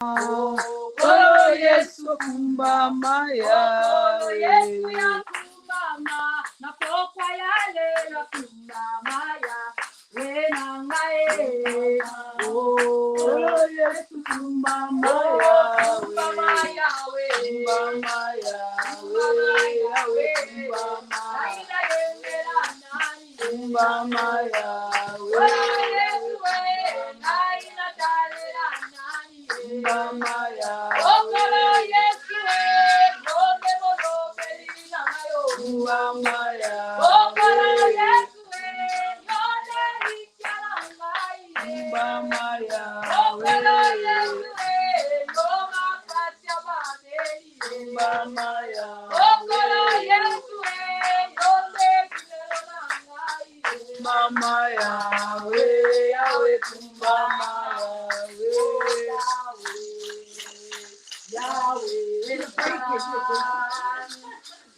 Kolo Yesu kumbama Kolo Yesu ya kumbama na pokwa yale ya kumbama ya wenangae. Kolo Yesu kumbama ya kumbama yawe kumbama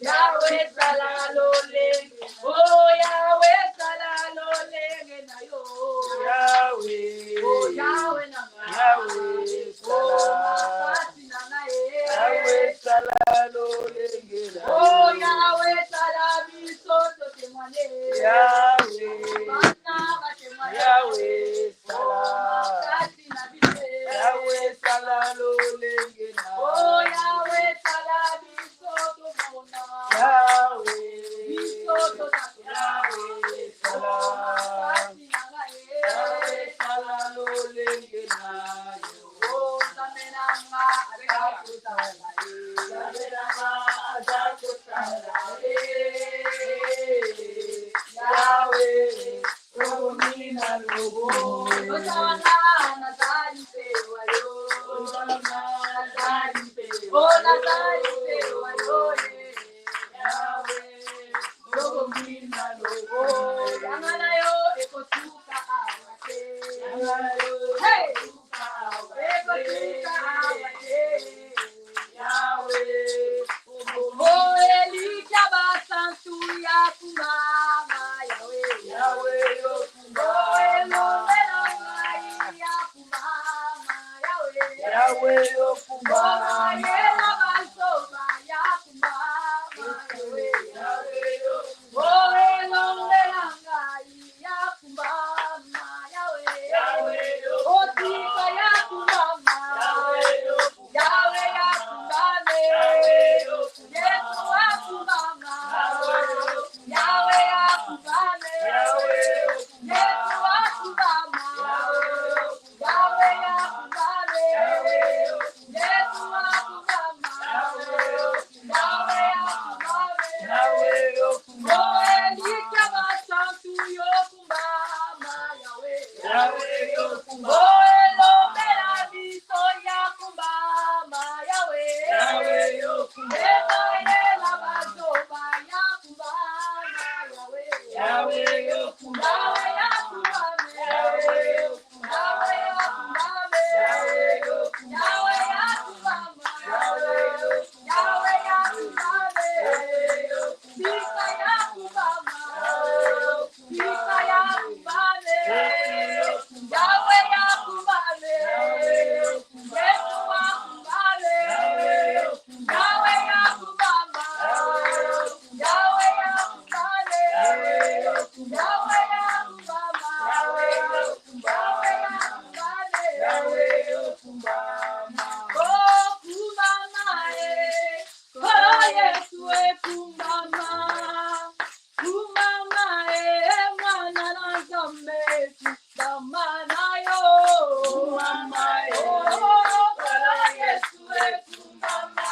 Yahweh salalole, oh Yahweh salalole na yo. Yahweh, oh Yahweh na Yahweh salalole, oh Yahweh salabiso to temane. Yahweh, Bana batemane. Yahweh salalole, oh Yahweh salabiso to mona. Yahweh, Biso to Yahweh salalole, oh samenanga Yahweh, Romina Lobo, Hosanna Nazari pewayo, oh Nazari pewayo, Yahweh, Romina Lobo, Yangana yo ekotuka awate, hey, ekotuka awate, Yahweh, oh Elijah basantu ya kumama Yahweh, Yahweh, oh Elongelanga ya kumama Yahweh, Yahweh, oh Mayela basoba ya kumama Yahweh, oh Elongelanga ya kumama Yahweh, oh Tika ya kumama Yahweh ya kumame, Yesu wa kumama, Yahweh ya kumame, Yesu wa kumama, Yahweh ya kumame, Yesu wa kumama, Yahweh ya kumame, oh Elika basantu yo kumama Yahweh, oh Elomela biso ya kumama Yahweh, Emaela bazoba ya kumama Yahweh, Yahweh ya kumame, Yahweh ya kumame, Yahweh ya kumama, Yahweh ya kumame, Sika ya kumama, Sika ya kumame, Yahweh ya kumame, Yesu wa kumame, Yahweh ya kumama, Yahweh ya kumame, Yahweh ya kumama, Yahweh ya kumame, oh kumama oh Yesu kumama, kumama mwana na Nzambe, kumama nayo, kumama oh Yesu kumama,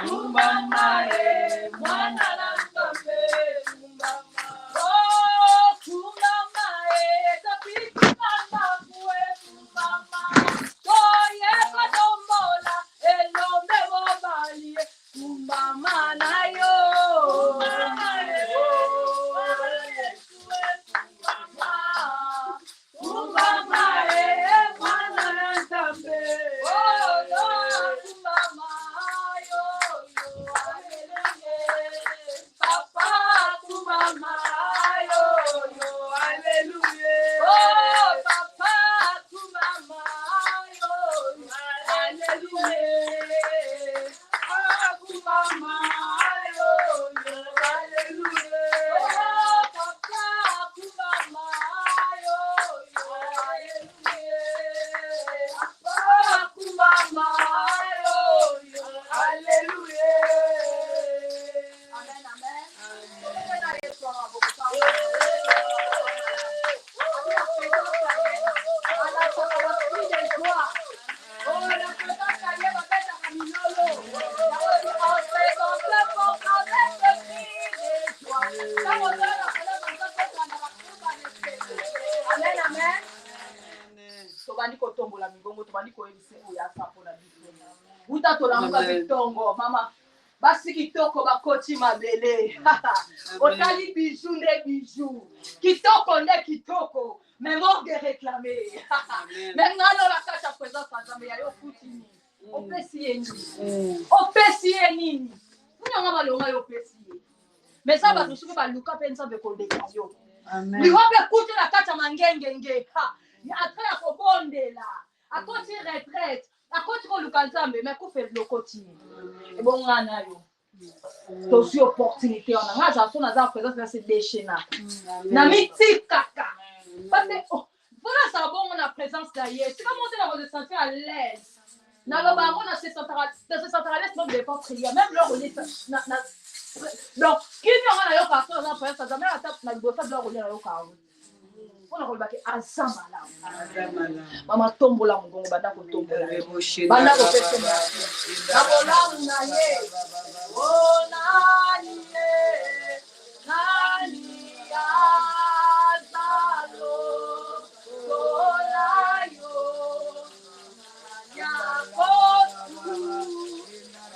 kumama mwana na Nzambe, kumama oh kumama tapiti mama kuwe kumama, oh yekotombola elombe bobali, kumama nayo, kumama oh Yesu kumama, kumama mwana na Nzambe, oh yo kumama yo hallelujah, papa kumama yo hallelujah, oh papa kumama yo Uta tolamuka bitongo mama basi kitoko bakoti mabele otali bijou nde bijou kitoko nde kitoko mais mort de réclamer mais ngalo la kata présence à Nzambe ya yo futini opesi ye nini munyo ngama longa yo opesi ye mais ça ba susuki ba luka pe Nzambe ko de yo liwape kuti la kata mangengenge après ya kobondela akoti retraite akoti ko luka Nzambe mais ko fait lokoti et bon ngana yo to si opportunité on a za sona za présence là c'est déchaînant na miti kaka parce que voilà ça bon on a présence derrière c'est comme on se sentir à l'aise na lo ba on a se sentir à l'aise même de pas prier même leur on est donc qui n'y a yo ka so na présence ça même attaque na bossa leur on est yo ka on a kolbaki azamala mama tombola mongongo banda ko tombola banda ko pesa na bolamu na ye oh nani azalo tolayo ya kotu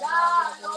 lalo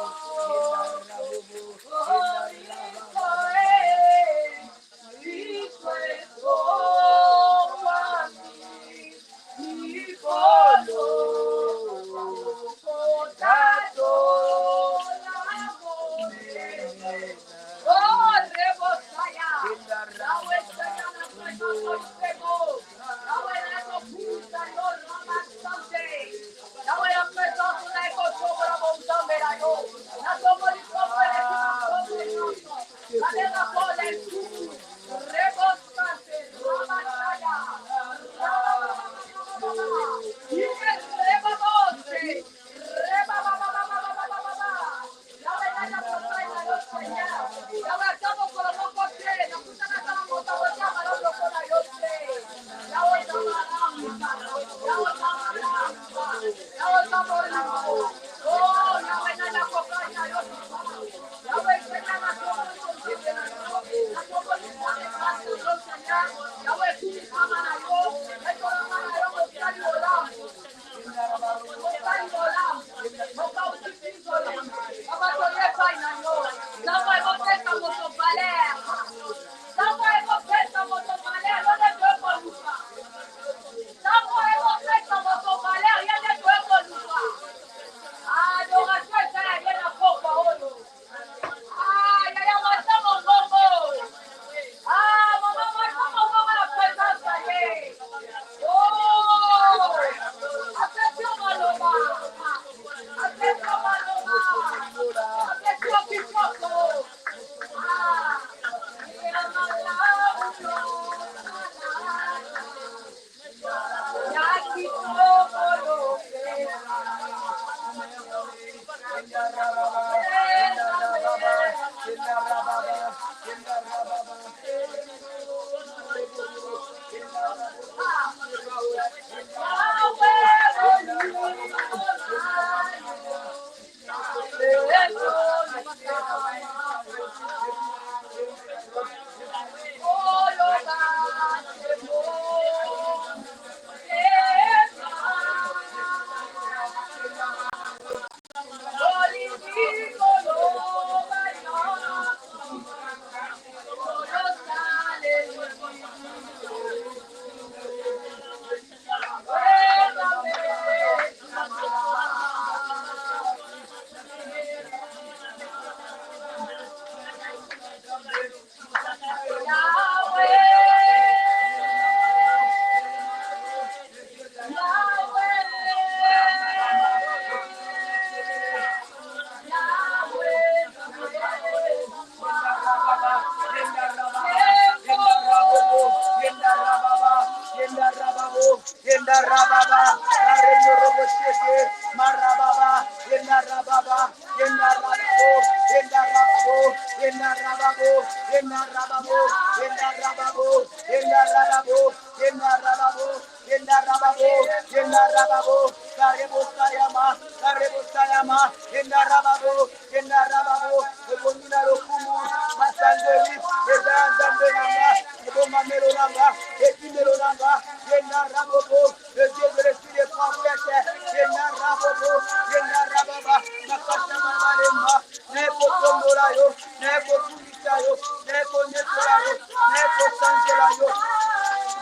Karebosayama, Karebosayama, Endarababo, Endarababo, Ebonina Rokumu, Masandeli, Edanzambelanga, Ebomamelolanga, Ekimelolanga, Endarababo, le Dieu de l'esprit des prophètes, Endarababo, Endarababa, Makasamalemba, Nepotomolayo, Nepotumitayo, Neponetolayo, Neposangelayo,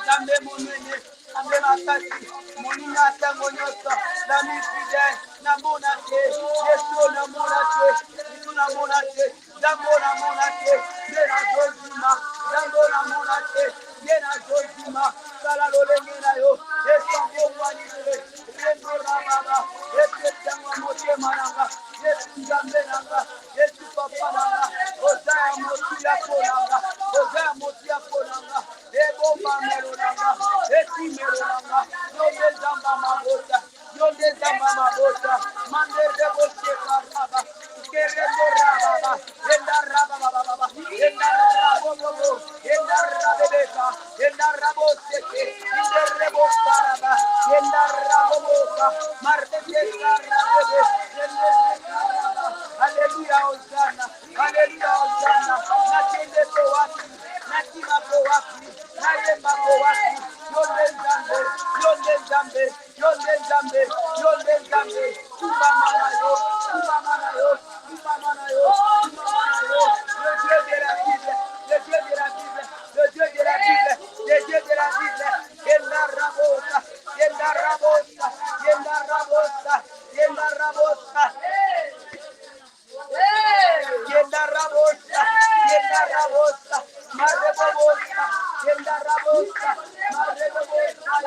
Zambe Monene, Zambe Makasi, Moninata Monyosa, Nami Fidel, Namonate, Yesu Namonate, Yesu Namonate, Zambo Namonate, Yena Josima, Zambo Namonate, Yena Josima, Salalolengena yo, Yesu Wanise, Yesu Rababa, Yesu Tamamote Mananga, Yesu Zambenanga, Yesu Papananga, Ozaya Motia Ponanga, Ozaya Motia Ponanga, Ebo Mamelonanga, Eti Melonanga, Yonde Zamba Mabota, Yonde Zamba Mabota, Mande Debo Shekaraba, Kerendo Rababa, Enda Rababa, Enda Rabobo, Enda Rabebeka, Enda Raboseke, Enda Rebo Saraba, Enda Raboboka, Marbeke Sarabebe, Enda Saraba, Hallelujah, Hosanna, Hallelujah, Hosanna, Natende Kowaki, Natima Kowaki, Nayemba Kowaki, Yonde Zambe, Yonde Zambe, Yonde Zambe, Yonde Zambe, Kuba Manayo, Kuba Manayo, Kuba Manayo, Kuba Manayo, le Dieu de la Bible, le Dieu de la Bible, le Dieu de la Bible, le Dieu de la Bible, Yenda Rabosa, Yenda Rabosa, Yenda Rabosa, Yenda Rabosa, Yenda Rabosa, Yenda Rabosa, Marrebosa, Yenda Rabosa, Marrebosa,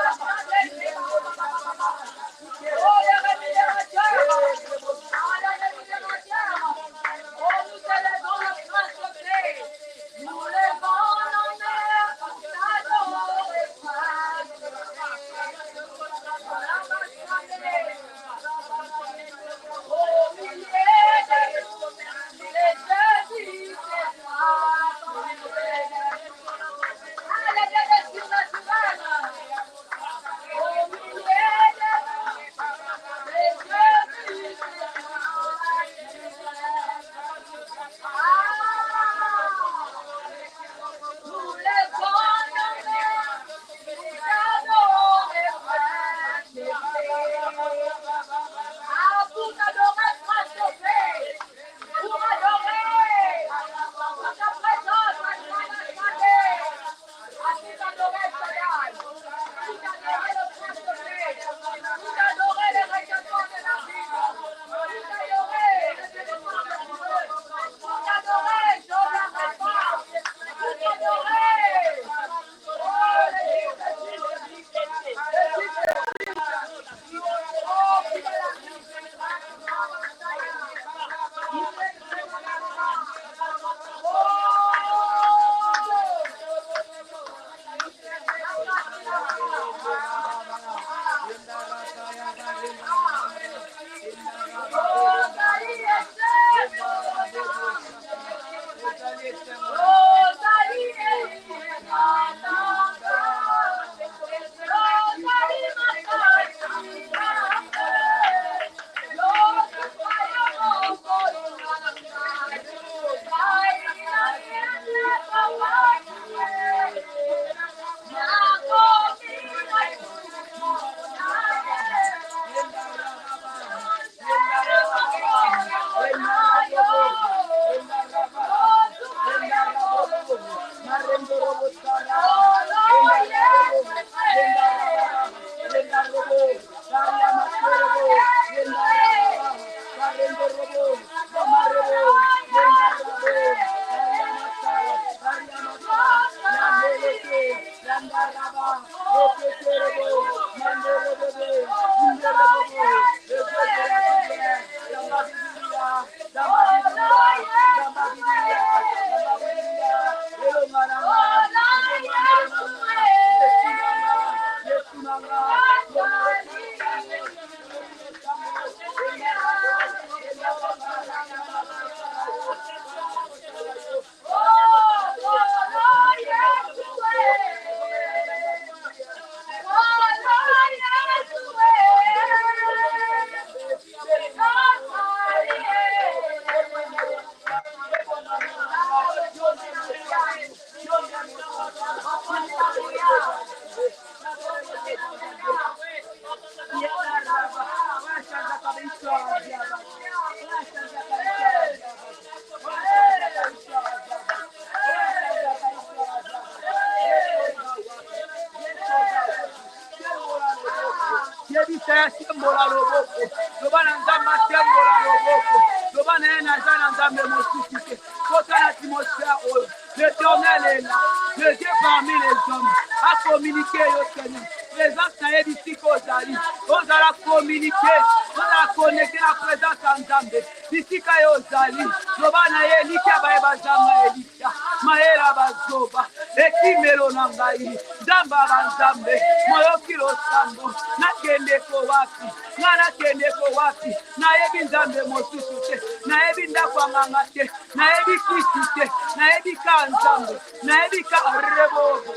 Sembola loboko, lobana nzamba sembola loboko, lobana ena zana nzambe mosusite, kota na Timothée oyo, l'Éternel est là, le Dieu parmi les hommes, a communiqué yo Seigneur, présence na yebisi kozali, ozala communiquer, ozala connecter la présence ya nzambe, bisika yo ozali, lobana ye likia baye bazanga elikia, mayela bazoba, ekimelo na ngai, nzamba banzambe, moyoki losambo, nakende ko wapi, nga nakende ko wapi, nayebi nzambe mosusu te, nayebi ndako ya nganga te, nayebi kisi te, nayebi ka nzambe, nayebi ka rebobo.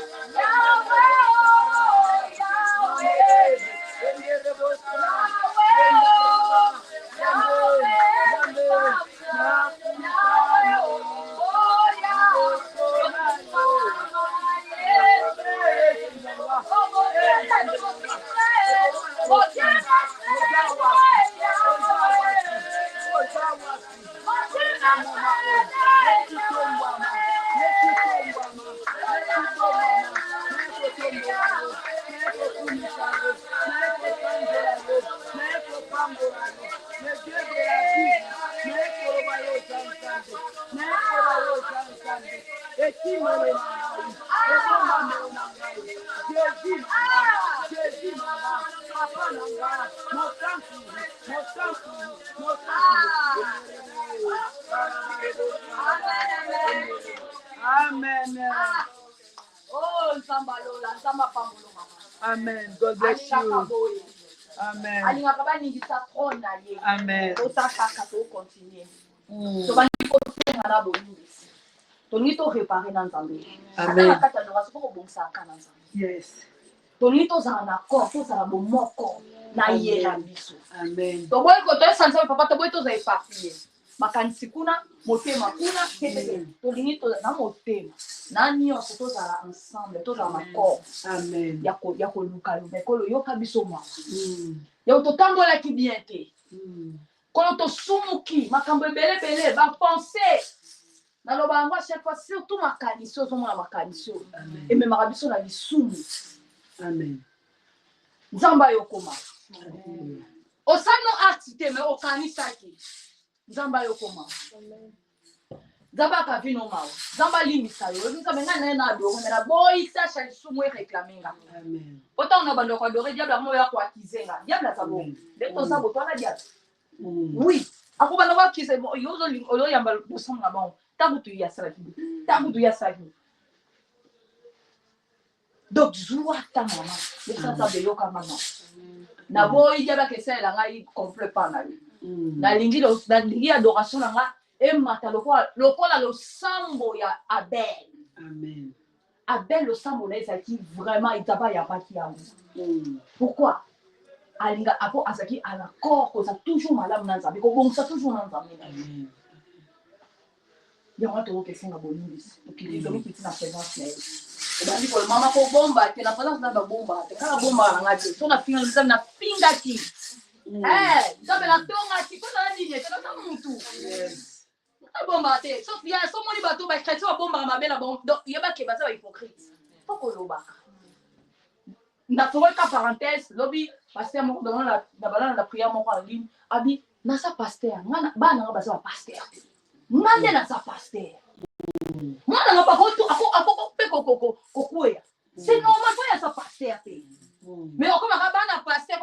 Amen. Oh, Amen. God bless you. Amen. Amen. Yes. Amen. Makanisi kuna motema kuna tolingi to na motema na nyonso tozala ensemble tozala makor Amen. yako luka mekolo yoka biso mwa ya totambola ki bien te kolo to sumuki makambo ebele ba penser na loba ngwa chaque fois surtout makanisi ozomona makanisi et même marabiso na lisumu. Amen. Nzamba yokoma osano artiste mais okanisaki Zamba yokoma. Zamba kavino mao. Zamba limisa yo. Limisa benga na na do na boy sa cha sumu e réclaminga. Amen. Autant on a bando ko adoré diable mo ya ko akizenga. Diable sa bon. De to sa boto na diable. Oui. Ako bando ko akize yo zo olo yamba bo som na bon. Tabutu ya sa ki. Tabutu ya sa ki. Donc joie ta maman. Le sa ta be yo ka maman. Na boy diable ke sa la ngai complet pas na lui. Na lingi adoration na nga e mata lokola lo sambo ya Abel. Amen. Abel le sambo na ezaki vraiment itaba ya paki ya. Pourquoi? Alinga apo azaki à l'accord ko ça toujours malamu na nzambe ko bon ça toujours na nzambe. Amen. Ya watu wote singa bonus. Ukilizo miki tina présence na yeye. Basi kwa mama ko bomba tena présence na bomba. Tena bomba na ngati. So na finga na finga ki. Nzambe na tonga tikoza na nini tena kama mtu. Yes. Bomba te. So ya so moni bato ba chrétien ba bomba mabela bon. Donc yeba ke baza ba hypocrite. Poko lobaka. Na ka parenthèse lobby pasteur mo dans la balana la prière mo en ligne abi na sa pasteur ngana bana nga baza pasteur. Ngande na sa pasteur. Mwana nga pa ko ako pe kokuya. C'est normal ko ya sa pasteur te. Mais on commence à pasteur,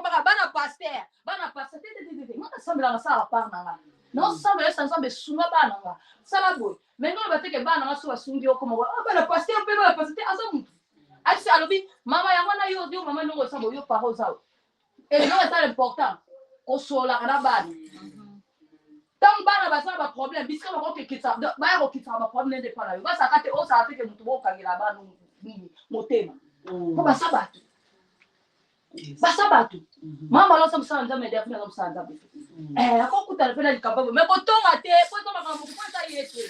moi ça me ça la part nanga. Non ça me sunga bananga. Ça la boy. Mais non ba te ke bananga so basungi okoma bana pasteur pe ba pasteur azamu. Asi alobi mama ya mwana yo mama ndongo sabo yo parole ça. Et non c'est important. Ko sola kana bana. Tant bana ba ça ba problème biska ba ko ke kitsa ba ko kitsa ba problème de pas là. Ba ça kate o ça te ke mutu bo kangela bana motema. Ko ba sabatu. Basa batu mama lo samsa nzambe de afuna samsa nzambe ako kutala pena likababo mais ko tonga te ko to makambo ko sa yete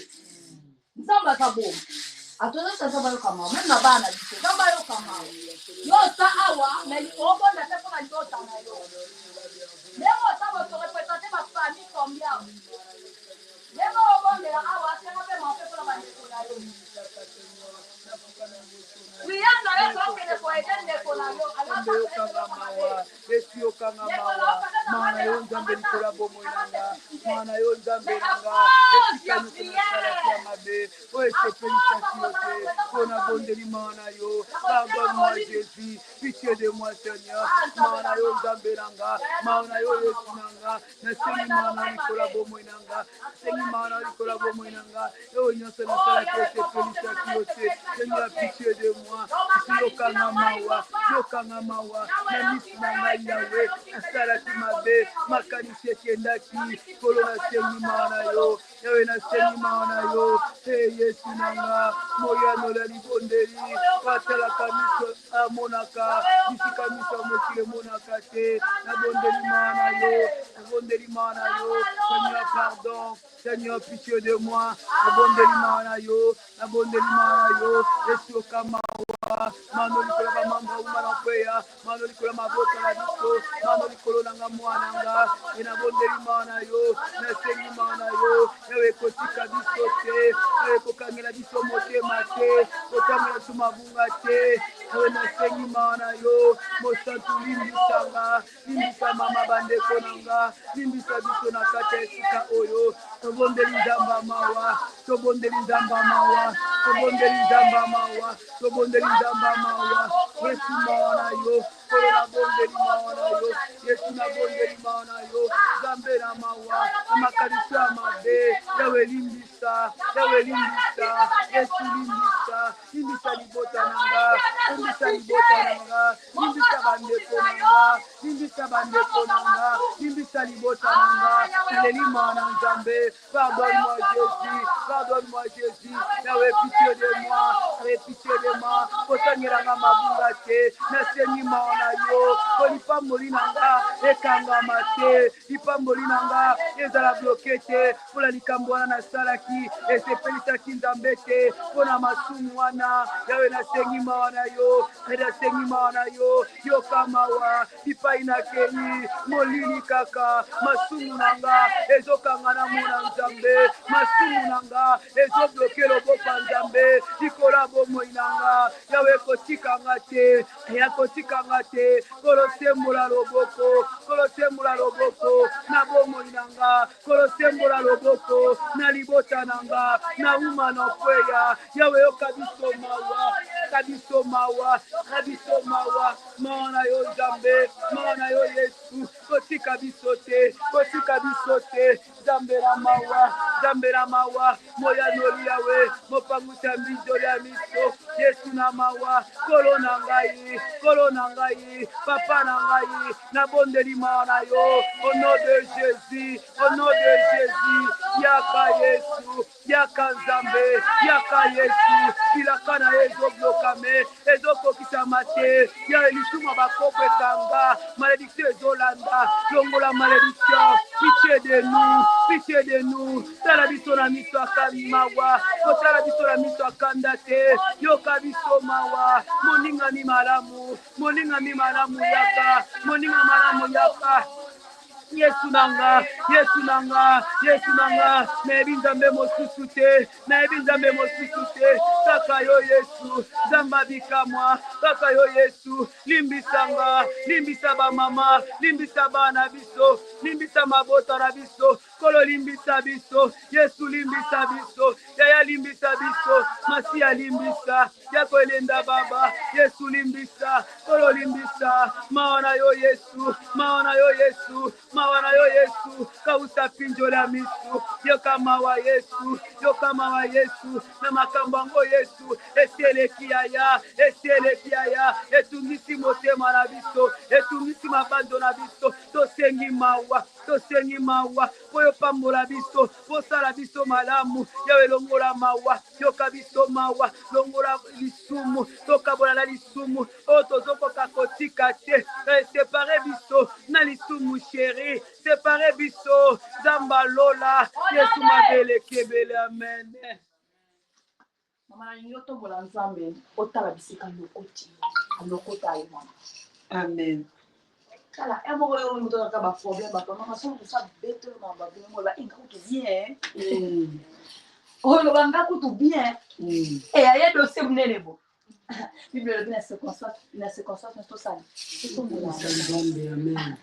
nzamba ka bo atoza sa nzamba yo kama même na bana dite nzamba yo kama yo sa awa mais o bonda te ko na yo ta na yo leo sa bo to representer ma Nzambe likola bomoi nanga mwana yo Nzambe nanga esika nyonso nasalaki ya mabe oyo esepelisaki yo te mpo nabondeli mwana yo pardonne-moi Jésus pitié de moi Seigneur mwana yo Nzambe nanga mwana yo Yesu nanga nasengi mwana likola bomoi nanga nasengi mwana likola bomoi nanga oyo nyonso nasalaki esepelisaki yo te Seigneur pitié de moi yokanga mawa na miso na ngai yawe nasalaki mabe makanisi ekendaki kolo nasengi mwana yo yawe nasengi mwana yo Yesu nanga moyanola libondeli batalaka miso amonaka bisika miso ya mokili emonaka te nabondeli mwana yo Seigneur pardon Seigneur pitié de moi nabondeli mwana yo Yesu okamawa mano likolo bamamba umana kweya mano likolo mabota na biso mano likolo nanga mwana nga enabondeli mwana yo nasengi mwana yo ewe kotika biso te ewe kokangela biso motema te kotangela biso mabunga te ewe nasengi mwana yo mosantu limbisa mama bandeko nanga limbisa biso na kati ya esika oyo tobondeli nzamba mawa Yesu mwana yo kolo nabondeli mwana yo Yesu nabondeli mwana yo Nzambe na mawa na makanisi ya mabe yawe limbisa Yesu limbisa libota nanga limbisa bandeko nanga limbisa libota nanga naleli mwana Nzambe pardonne-moi Jésus yawe pitié de moi kotangelanga mabunga te nasengi mwana yo kolipamboli nanga ekangama te lipamboli nanga ezala bloke te mpona likambo wana nasalaki esepelisaki Nzambe te mpona masumu wana yawe nasengi mwana yo yokamawa bipai nakei molili kaka masumu nanga ezokanga na mona Nzambe masumu nanga ezobloke loboko ya Nzambe likola bomoi nanga yawe kotikanga te kolosembola loboko na bomoi nanga kolosembola loboko na libota nanga na uma na kweya yawe yoka biso mawa mwana yo Nzambe mwana yo Yesu kotika biso te Nzambe na mawa moyanoli yawe mopangusa mbizoli ya miso Yesu na mawa kolo na ngai papa na ngai nabondeli mwana yo au nom de Jésus yaka Yesu yaka Nzambe yaka Yesu bilaka na ye ezoblokame ezokokisama te ya elisuma bakopo ekanga malédiction ezolanda longola malédiction pitié de nous tala biso na miso akamawa kotala biso na miso akanda te yoka biso mawa moninga mi malamu yaka Yesu nanga nayebi Nzambe mosusu te kaka yo Yesu Nzamba bikamwa kaka yo Yesu limbisa bamama limbisa bana biso limbisa mabota na biso kolo limbisa biso Yesu limbisa biso yaya limbisa biso Masia limbisa yako elenda baba Yesu limbisa kolo limbisa mawana yo Yesu kausa pinjo la misu yoka mawa Yesu na makambo yango Yesu esieleki aya etungisi motema na biso etungisi mabando na biso tosengi mawa poyo pambola biso posala biso malamu yawe longola mawa yoka biso mawa longola lisumu tokabola na lisumu o tozokoka kotika te separe biso na lisumu sheri separe biso Zamba Lola Yesu mabele kebele amen. Mama nyoto bola Nzambe otala bisika lokota ye mama. Amen. Kala emo yo muto ka ba problème ba mama so ko sa beto mama ba mo ba inga ko bien. Oh lo banga ko bien. Et aya dossier munene bo. Bible le bien se consomme tout ça. Amen.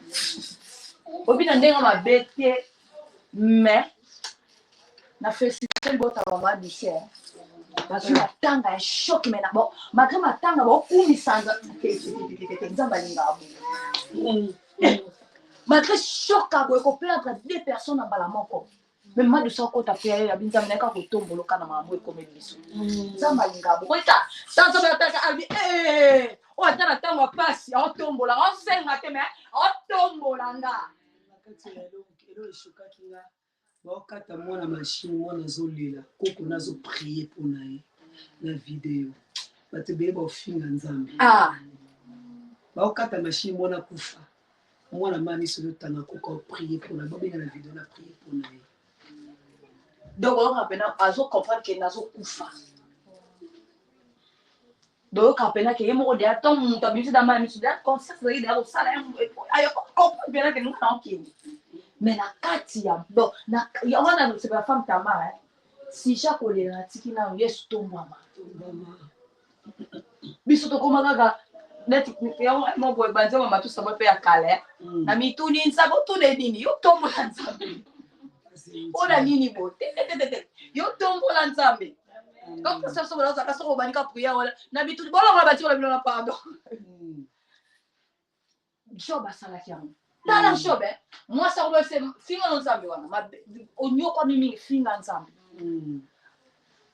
Obina ndenga mabete mais na félicité bota mama du cher. Parce que tanga est choc mais na bon makama tanga ba kumisanga nzamba lingabu. Malgré choc à boire perdre deux personnes en balamoko. Mais moi de ça quand tu as fait abinza mneka ko tombolo kana mambo e comme biso. Nzamba lingabu. Koita tant ça bataka abi o atana tango pasi o tombola o senga te mais o tombola nga. Elo shokaki nga. Baokata mwana machine mwana zolela koko nazo prier pour nae la vidéo bato beye baofinga nzambe baokata machine mwana kufa mwana mami solo tanga koko prier pour na babenga la vidéo na prier pour nae donc on appena azo comprendre que nazo kufa donc appena que yemo de atom mutu abisi da mami solo concert de ida sala ayo comprendre bien que nous pas mais na kati ya bon na wana c'est la femme tama si chaque ole na tiki na yesu tombama biso to koma kaka net ya mo boy banze mama tu sabo pe ya kale na mituni nsabo tu de nini yo tombola nzambe ola nini bote yo tombola nzambe comme ça so bola ça so banika priya wala na bituni bola ngala bati wala bilona pardon joba sala kiamu Tala shobe, moi ça on fait finga nzambe wana, onyoko mimi finga nzambe.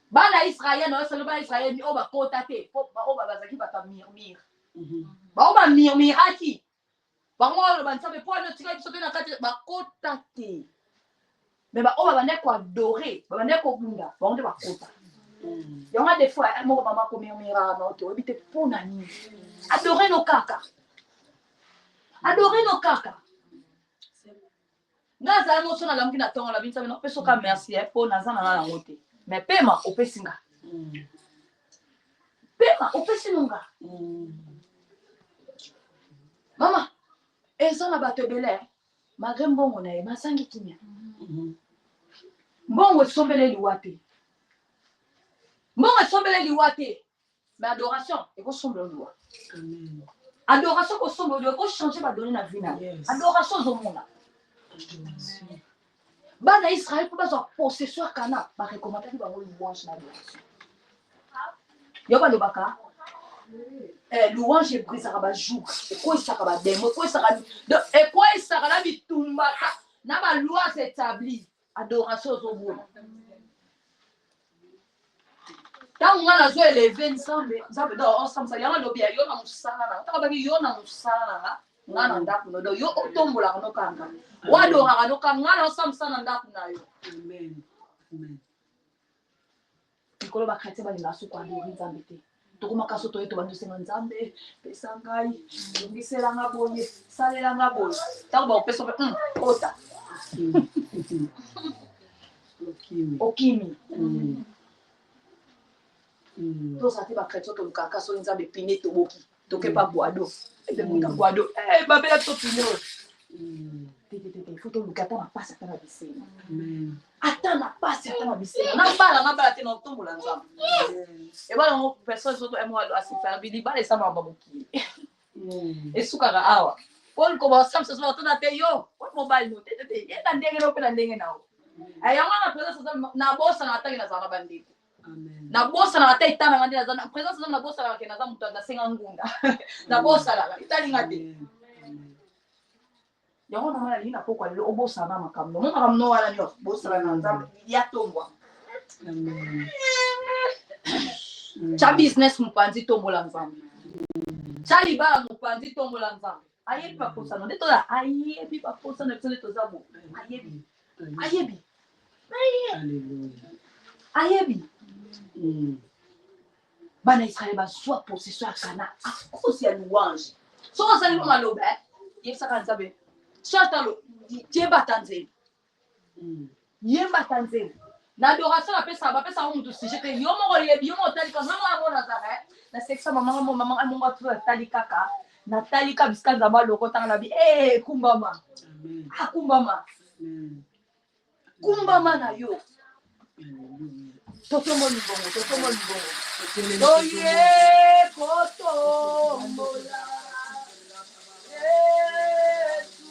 Bana Israël no selo ba Israël ni oba kota te, ba oba bazaki ba mirmir. Ba oba mirmiraki. Ba ngolo ba nzambe po no tika biso na kati ba kota te. Mais ba oba bande ko adorer, ba bande ko bunda, ba onde ba kota. Yonga des fois mo mama ko mirmira no te obite pona ni. Adorer no kaka. Adorer nos caca. Naza no sona lamki na tonga la binsa no peso ka merci po naza na ngote. Mais pema opesinga. Pema opesinga. Mama, eza na bato belé. Malgré mbongo na ye masangi kimia. Mbongo sombele liwate. Mbongo sombele liwate. Mais adoration, et ko sombele liwa. Amen. Adoration au sombre, il faut changer ma donner la vie. Adoration au monde. Bana Israël pour pas possession kana, ba recommander ba louange na adoration. Yoba le baka. Louange et brise ba jour. Et quoi ça ba démo, quoi ça et quoi ça la bitumba. Na ba loi s'établit. Adoration au monde. Tant on a joué les 20 ensemble, ça veut dire ensemble ça y a lobby yo na musala. Tant ba yo na musala na na ndaku no yo otombola no kanga. Wa do ha no kanga na ensemble sana ndaku na yo. Amen. Amen. Ikolo ba khatse ba linga su kwa do nzambe te. To kuma kaso to eto ba ndusenga nzambe, pesa ngai, ngisela nga boye, salela nga boye. Tant ba peso ota. Okimi. To sa te ba kretso to lukaka so nzambe pine to boki to ke pa boado e muka boado ba bela to pine te foto lukata na pasa ta na bisena ata na pasa ta na bisena na bala te no tombola nzambe e bala mo personne so to e mo asifa bili bala sa ma babuki e suka ga awa kon ko ba sam so to na te yo ko mobile no te ye na ndenge no pe na ndenge na o ayanga na pesa na bosa na ataki na zana bandiko. Amen. Na bosa na ata itana ngandi na présence na bosa la ke na za mutu na senga ngunda. Na bosa la itali ngati. Yango na mala lina pokwa lelo obosa na makamno. Mo makamno wala ni bosa la nzambe ya tombwa. Amen. Cha business mupanzi tombola nzambe. Cha libala mupanzi tombola nzambe. Ayebi pa posa no deto la ayebi pa posa na tsele to zabo. Ayebi. Ayebi. Alléluia. Ayebi. Bana Israël ba soit possession à Cana à cause ya louange. So on s'allie dans l'eau ben, yesa kan zabe. Chanta lo, yeba tanzeli. Yeba tanzeli. Na adoration la pesa ba pesa mu to sujet que yo mo yebi yo mo tali ka mama mo na zare. Na sexa mama mo tu tali kaka. Na tali ka biska za ba loko tanga na bi kumbama. Amen. Ah kumbama. Kumbama na yo. Toto mo libongo. Oye, koto mola. Yesu,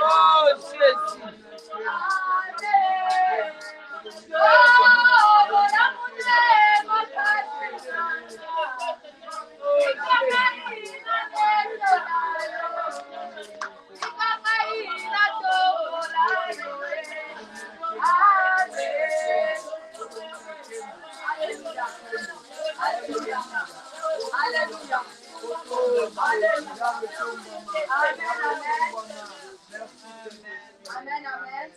Oh Jésus. Alléluia. Amen, amen.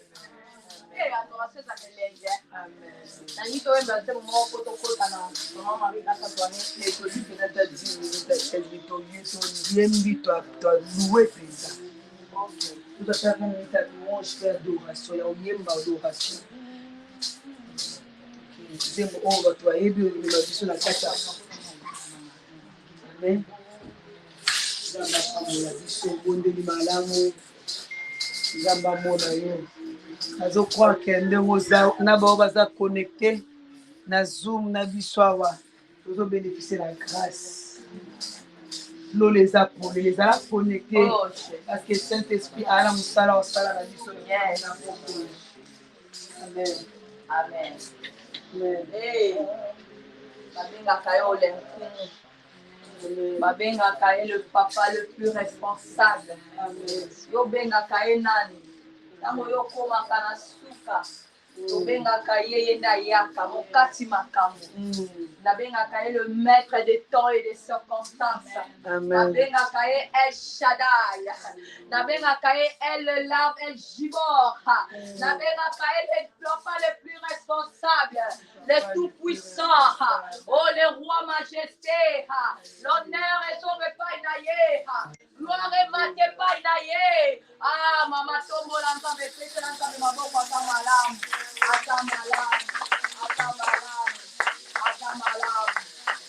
Eh, adoration ça fait l'aider. Amen. Nani toi même dans mon photo kota na. Maman m'a dit ça toi ne to di peut-être 10 minutes elle to YouTube bien dit toi louer ça. OK. Tout à fait une minute de louange faire adoration, ya oyemba adoration. Nzembo oyo bato bayebi olobela biso na kati ya amen. Nzambe akambola biso obondeli malamu, Nzambe amona yo. Nazokroire ke ndenge oza na bao baza connecté na Zoom na biso awa tozobénéficie la grâce. Lolo ezala connecté parce que Saint-Esprit ala mosala osala na biso na pokolo. Amen. Amen. Hey, babengaka yo lenkumu. Babengaka ye le papa le plus responsable. Amen. Yo bengaka ye nani? Tango yo komaka na suka. Tobengaka ye na yaka mokati makambo. Nabengaka ye le maître des temps et des circonstances. Nabengaka ye El Shaddai. Nabengaka ye El Lav, El Gibor. Nabengaka ye le papa le plus responsable, le tout puissant. Oh le roi majesté. L'honneur et son repas inaye. Gloire et maté pas inaye. Ah mama tombo l'ensemble fait l'ensemble maboko atamalam.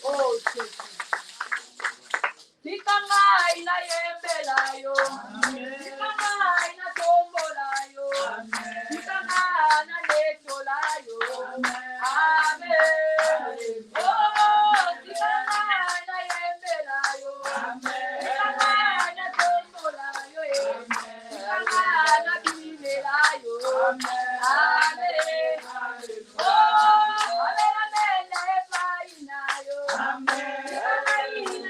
Oh Jésus. Tikanga ina yembela yo. Tikanga ina tombola yo. Tikanga na letola yo. Amen. Oh, tikanga ina yembela yo. Tikanga na tombola yo. Tikanga na bimela yo. Amen. Oh, amen, amen, epaina yo. Amen.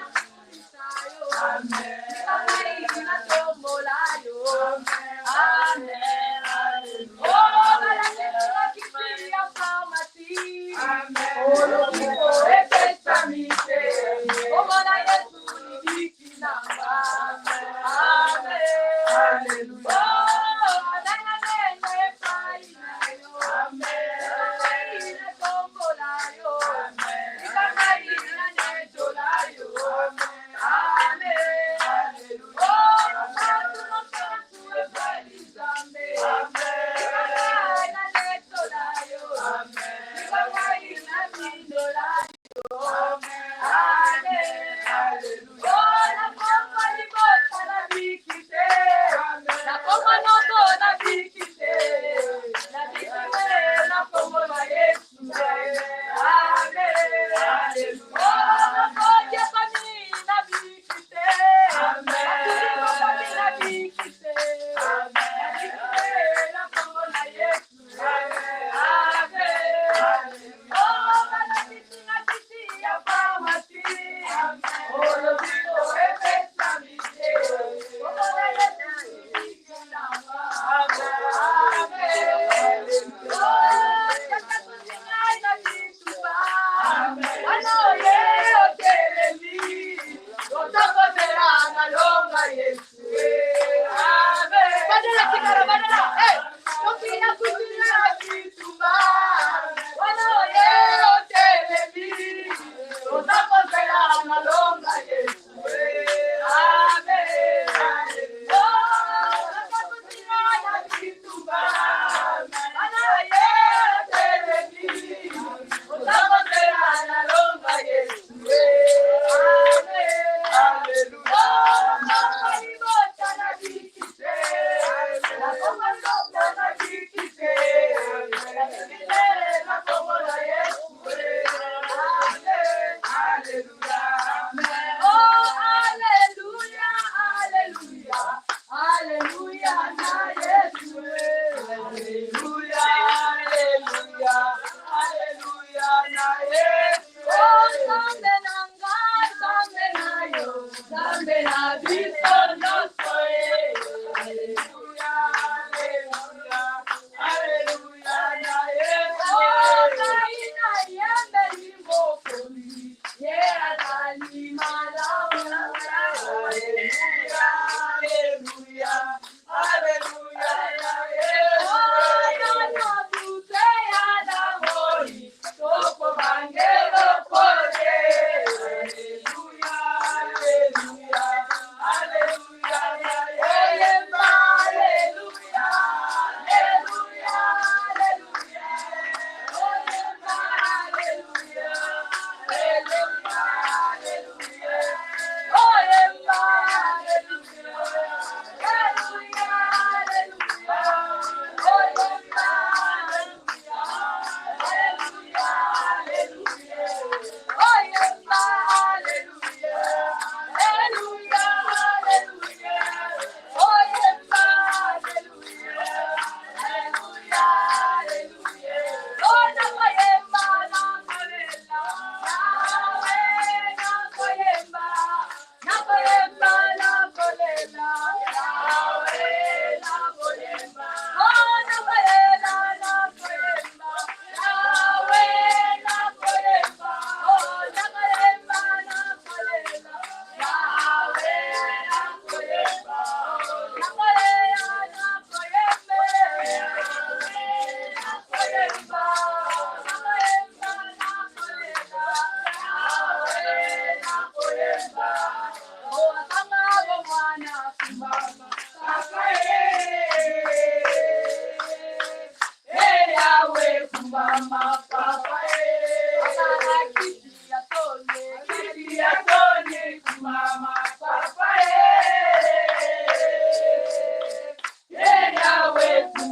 Amen. Tombola yo. Amen. Oh, la kiti ya pharmacie. Amen. Oh, le epestamite. Oh, mona Yesu ni kinamba. Amen. Hallelujah. Oh, amen, epaina yo. Amen. Tombola yo. Amen. Netola yo. Amen.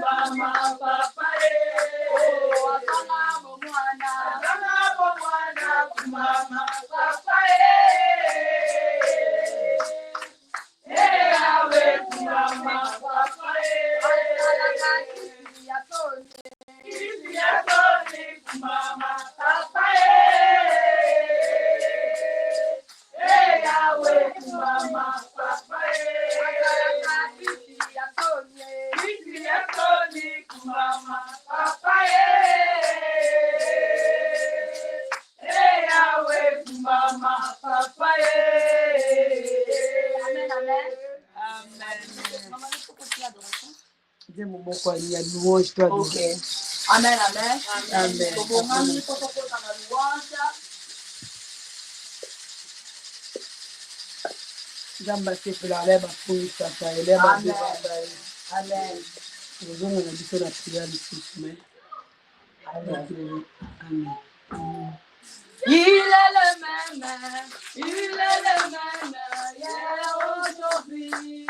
kumama papa Oh, asanga bomwana. Asanga bomwana kumama papa Yawe kumama papa Asala kisi ya tone. Kisi ya tone kumama papa Yawe kumama papa Asala kisi ya tone. Kisi ya tone kumama papa Yawe kumama papa Amen, amen. Amen. Maman, il faut continuer l'adoration. Dis mon mot quoi, il y a louange toi. Ok. Amen, amen. Amen. Donc, on a mis pour la louange. Jamba sefela leba kuita ta leba Amen. deba. Amen. Ozonga na biso na prière lisusu mais. Amen. Amen. Il est le même, hier, aujourd'hui.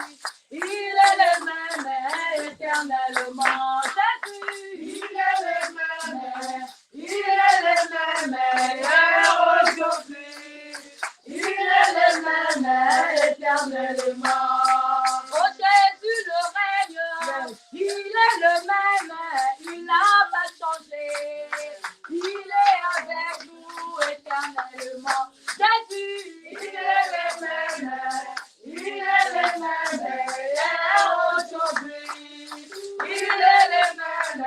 Il est le même, éternellement. Jésus, il est le même, hier, aujourd'hui. Il est le même, éternellement. Oh Jésus, le règne, il est le même, il n'a pas changé. Il est avec nous éternellement. Jésus, il est le même, hier, aujourd'hui. Il est le même,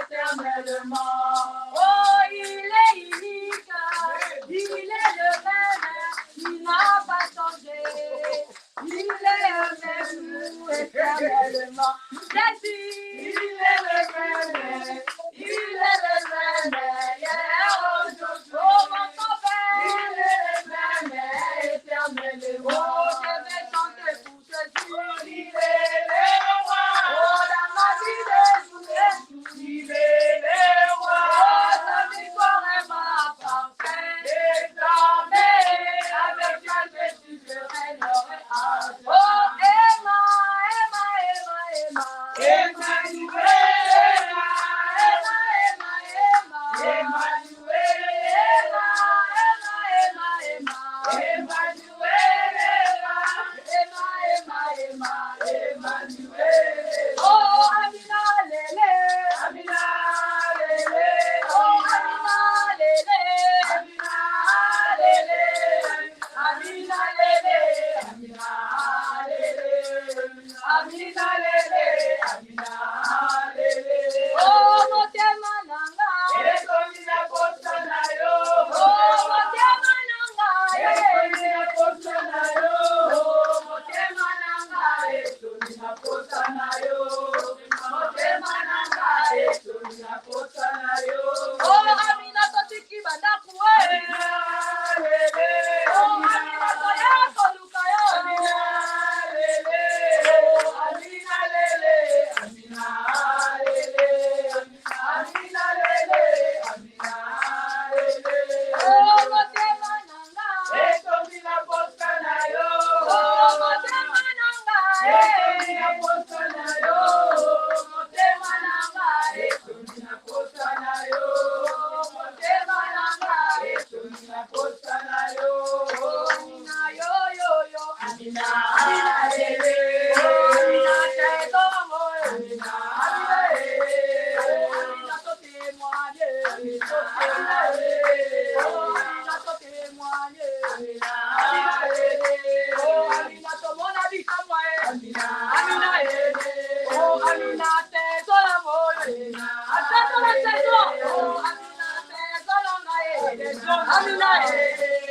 éternellement. Oh, il est unique, il est le même, il n'a pas changé. Il est avec nous éternellement. Jésus, il est le même, hier, aujourd'hui. Oh, mon sauveur, il est le même, éternellement. Oh, je vais chanter pour Jésus, il est le roi. Oh, dans ma vie de tous les jours, il est le roi. Oh, sa victoire est ma parfaite. Désormais, avec toi, Jésus, je règnerai à jamais. Oh, Emma, oh, Amina, lele. Amina, lele. Oh, Amina, lele. Amina, lele. Amina, lele. Amina, lele. Amina, lele. Amina, lele. Oh, motema nanga. Ekomi na posta na yo. Oh, motema nanga. Ekomi na posta na yo. Oh, motema nanga. Ekomi na posta na yo. Motema nanga. Ekomi na posta na yo. Oh, Amina totiki bandaku we. Amina, lele. Oh, Amina toya koluka yo. Amina, lele. Oh, Amina, lele. Amina, lele. Amina, lele. Amina, lele. Oh, motema nanga. Ekomi na posta na yo. Oh, motema nanga. Ekomi na posta na yo. Motema nanga. Ekomi na posta na yo. Motema nanga. Ekomi na posta na yo. Amina yo yo yo. Amina, Amina lele. Amina tetongo. Amina, Amina lele. Amina to témoigner. Amina lele. Amina to témoigner. Amina lele. Oh, Amina to mon avis comme moi. Amina, Amina lele. Oh, Amina tetongo. Amina, Amina tetongo. Oh, Amina tetongo. Amina lele. Oh, Amina tetongo.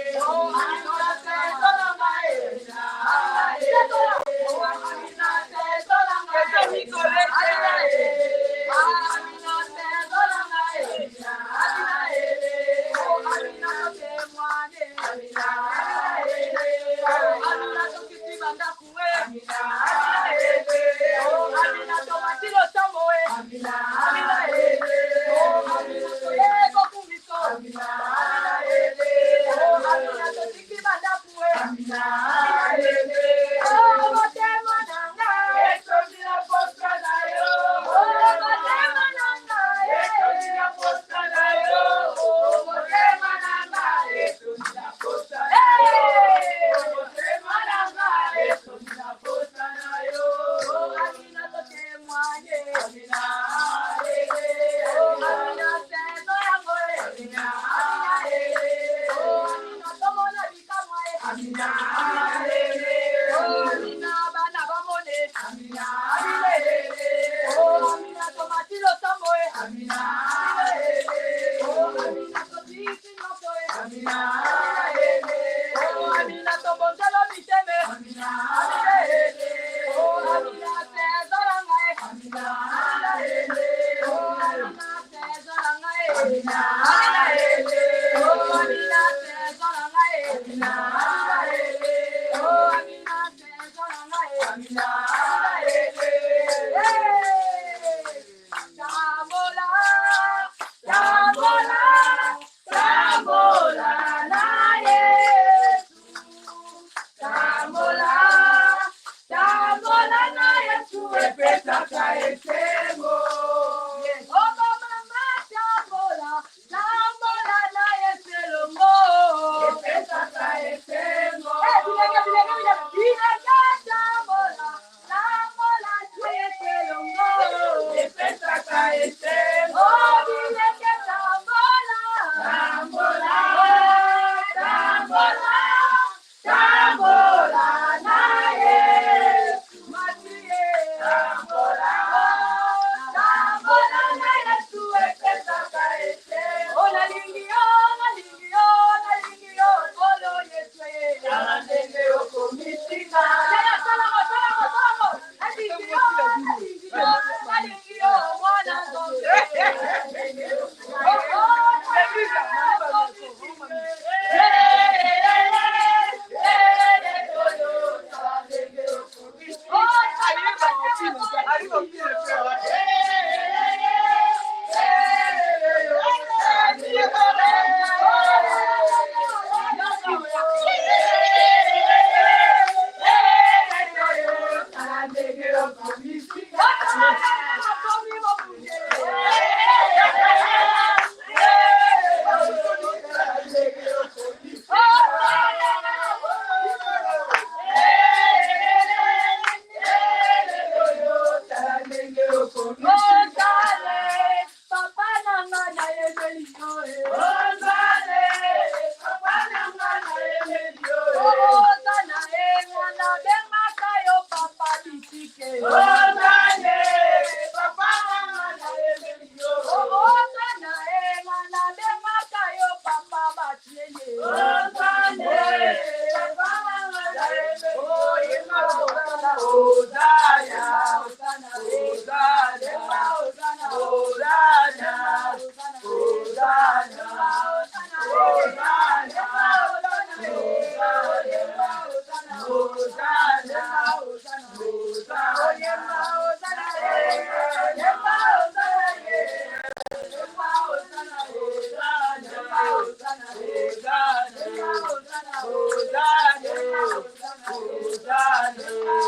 Amina, Hosanna,